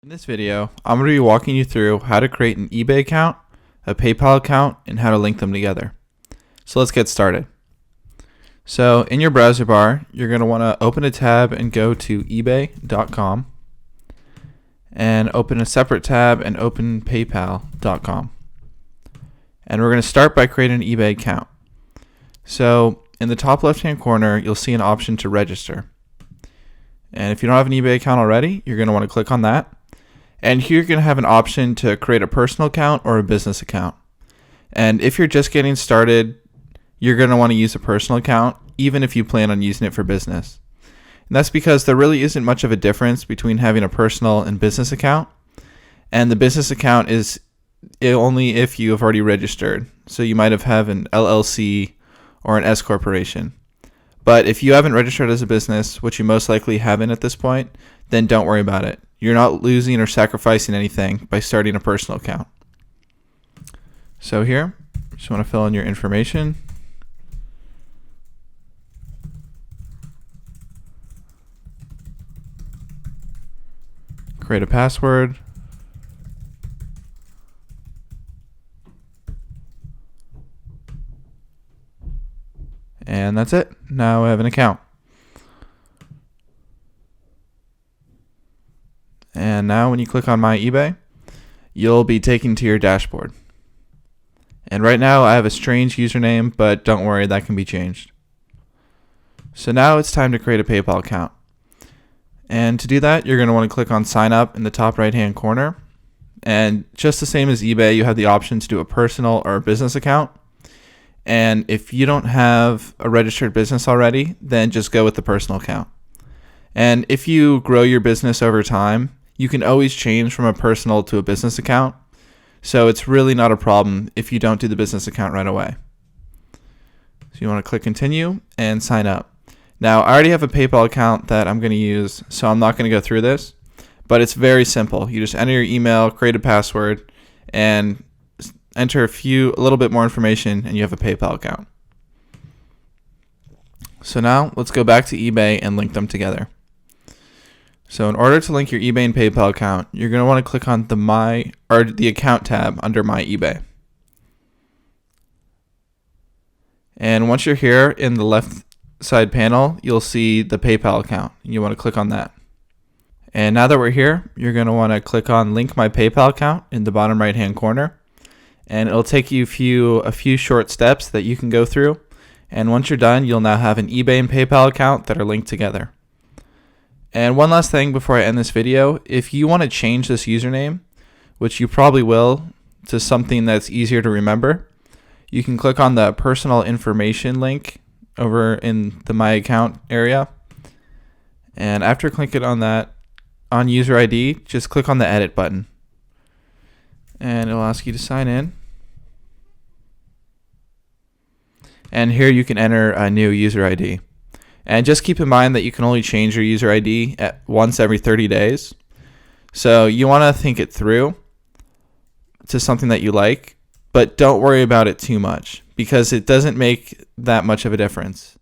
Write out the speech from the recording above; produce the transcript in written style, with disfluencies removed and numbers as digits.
In this video, I'm going to be walking you through how to create an eBay account, a PayPal account, and how to link them together. So let's get started. So in your browser bar, you're going to want to open a tab and go to ebay.com and open a separate tab and open paypal.com. And we're going to start by creating an eBay account. So in the top left-hand corner, you'll see an option to register. And if you don't have an eBay account already, you're going to want to click on that. And here you're going to have an option to create a personal account or a business account. And if you're just getting started, you're going to want to use a personal account, even if you plan on using it for business. And that's because there really isn't much of a difference between having a personal and business account. And the business account is only if you have already registered. So you might have an LLC or an S corporation. But if you haven't registered as a business, which you most likely haven't at this point, then don't worry about it. You're not losing or sacrificing anything by starting a personal account. So here, just want to fill in your information. Create a password. And that's it. Now I have an account. And now when you click on My eBay, you'll be taken to your dashboard. And right now I have a strange username, but don't worry, that can be changed. So now it's time to create a PayPal account. And to do that, you're going to want to click on Sign Up in the top right-hand corner. And just the same as eBay, you have the option to do a personal or a business account. And if you don't have a registered business already, then just go with the personal account. And if you grow your business over time, you can always change from a personal to a business account. So it's really not a problem if you don't do the business account right away. So you want to click Continue and sign up. Now, I already have a PayPal account that I'm going to use, so I'm not going to go through this. But it's very simple. You just enter your email, create a password, and enter a little bit more information, and you have a PayPal account. So now let's go back to eBay and link them together. So in order to link your eBay and PayPal account, you're going to want to click on the Account tab under My eBay. And once you're here in the left side panel, you'll see the PayPal account. You want to click on that. And now that we're here, you're going to want to click on Link My PayPal account in the bottom right hand corner. And it'll take you a few short steps that you can go through. And once you're done, you'll now have an eBay and PayPal account that are linked together. And one last thing before I end this video, if you want to change this username, which you probably will, to something that's easier to remember, you can click on the personal information link over in the My Account area. And after clicking on that, on user ID, just click on the edit button. And it'll ask you to sign in. And here you can enter a new user ID. And just keep in mind that you can only change your user ID once every 30 days. So you want to think it through to something that you like, but don't worry about it too much because it doesn't make that much of a difference.